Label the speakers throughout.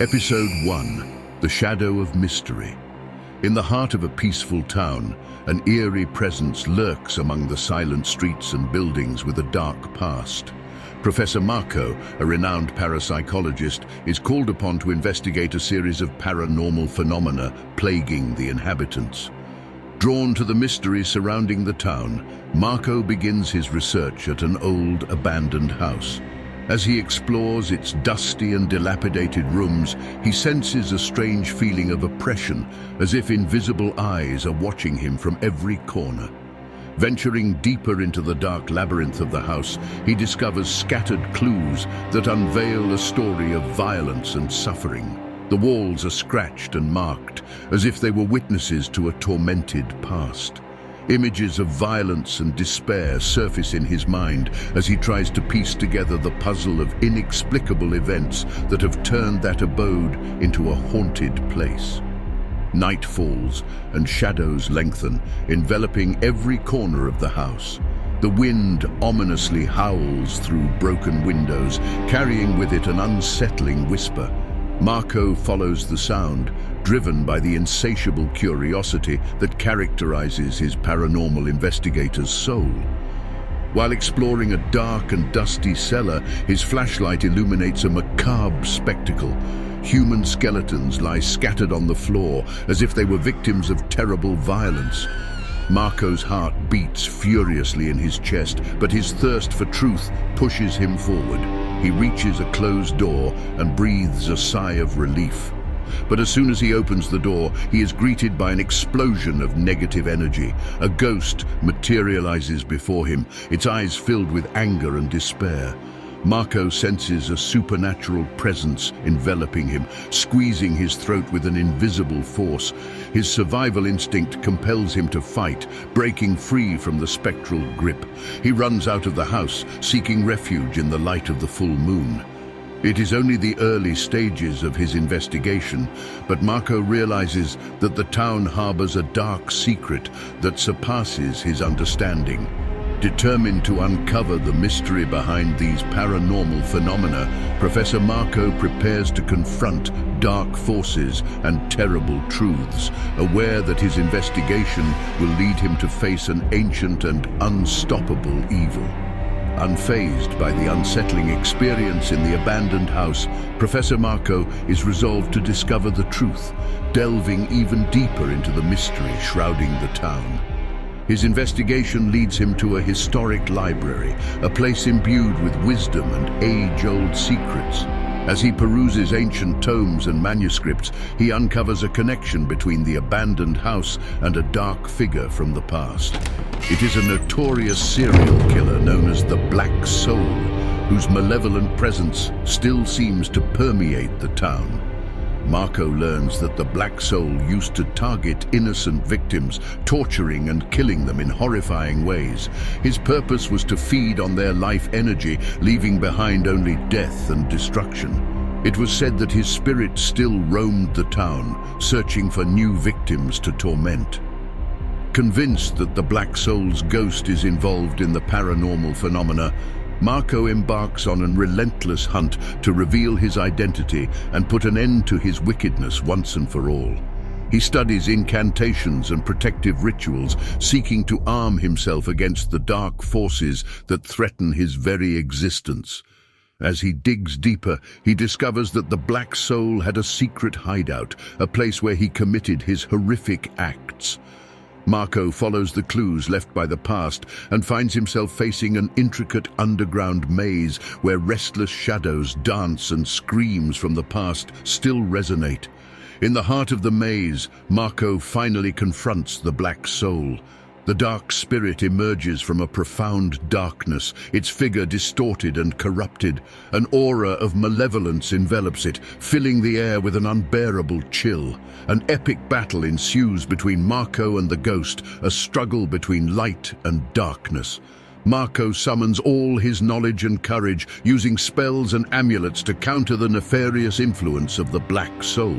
Speaker 1: Episode 1. The Shadow of Mystery. In the heart of a peaceful town, an eerie presence lurks among the silent streets and buildings with a dark past. Professor Marco, a renowned parapsychologist, is called upon to investigate a series of paranormal phenomena plaguing the inhabitants. Drawn to the mystery surrounding the town, Marco begins his research at an old, abandoned house. As he explores its dusty and dilapidated rooms, he senses a strange feeling of oppression, as if invisible eyes are watching him from every corner. Venturing deeper into the dark labyrinth of the house, he discovers scattered clues that unveil a story of violence and suffering. The walls are scratched and marked, as if they were witnesses to a tormented past. Images of violence and despair surface in his mind as he tries to piece together the puzzle of inexplicable events that have turned that abode into a haunted place. Night falls and shadows lengthen, enveloping every corner of the house. The wind ominously howls through broken windows, carrying with it an unsettling whisper. Marco follows the sound, driven by the insatiable curiosity that characterizes his paranormal investigator's soul. While exploring a dark and dusty cellar, his flashlight illuminates a macabre spectacle. Human skeletons lie scattered on the floor as if they were victims of terrible violence. Marco's heart beats furiously in his chest, but his thirst for truth pushes him forward. He reaches a closed door and breathes a sigh of relief. But as soon as he opens the door, he is greeted by an explosion of negative energy. A ghost materializes before him, its eyes filled with anger and despair. Marco senses a supernatural presence enveloping him, squeezing his throat with an invisible force. His survival instinct compels him to fight, breaking free from the spectral grip. He runs out of the house, seeking refuge in the light of the full moon. It is only the early stages of his investigation, but Marco realizes that the town harbors a dark secret that surpasses his understanding. Determined to uncover the mystery behind these paranormal phenomena, Professor Marco prepares to confront dark forces and terrible truths, aware that his investigation will lead him to face an ancient and unstoppable evil. Unfazed by the unsettling experience in the abandoned house, Professor Marco is resolved to discover the truth, delving even deeper into the mystery shrouding the town. His investigation leads him to a historic library, a place imbued with wisdom and age-old secrets. As he peruses ancient tomes and manuscripts, he uncovers a connection between the abandoned house and a dark figure from the past. It is a notorious serial killer known as the Black Soul, whose malevolent presence still seems to permeate the town. Marco learns that the Black Soul used to target innocent victims, torturing and killing them in horrifying ways. His purpose was to feed on their life energy, leaving behind only death and destruction. It was said that his spirit still roamed the town, searching for new victims to torment. Convinced that the Black Soul's ghost is involved in the paranormal phenomena, Marco embarks on a relentless hunt to reveal his identity and put an end to his wickedness once and for all. He studies incantations and protective rituals, seeking to arm himself against the dark forces that threaten his very existence. As he digs deeper, he discovers that the Black Soul had a secret hideout, a place where he committed his horrific acts. Marco follows the clues left by the past and finds himself facing an intricate underground maze where restless shadows dance and screams from the past still resonate. In the heart of the maze, Marco finally confronts the Black Soul. The dark spirit emerges from a profound darkness, its figure distorted and corrupted. An aura of malevolence envelops it, filling the air with an unbearable chill. An epic battle ensues between Marco and the ghost, a struggle between light and darkness. Marco summons all his knowledge and courage, using spells and amulets to counter the nefarious influence of the Black Soul.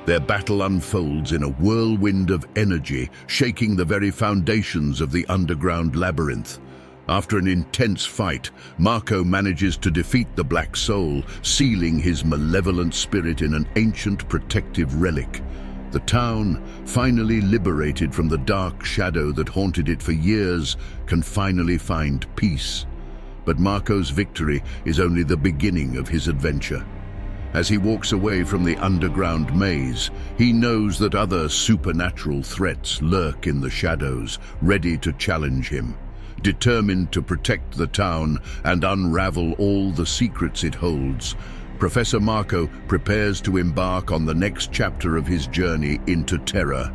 Speaker 1: Their battle unfolds in a whirlwind of energy, shaking the very foundations of the underground labyrinth. After an intense fight, Marco manages to defeat the Black Soul, sealing his malevolent spirit in an ancient protective relic. The town, finally liberated from the dark shadow that haunted it for years, can finally find peace. But Marco's victory is only the beginning of his adventure. As he walks away from the underground maze, he knows that other supernatural threats lurk in the shadows, ready to challenge him. Determined to protect the town and unravel all the secrets it holds, Professor Marco prepares to embark on the next chapter of his journey into terror.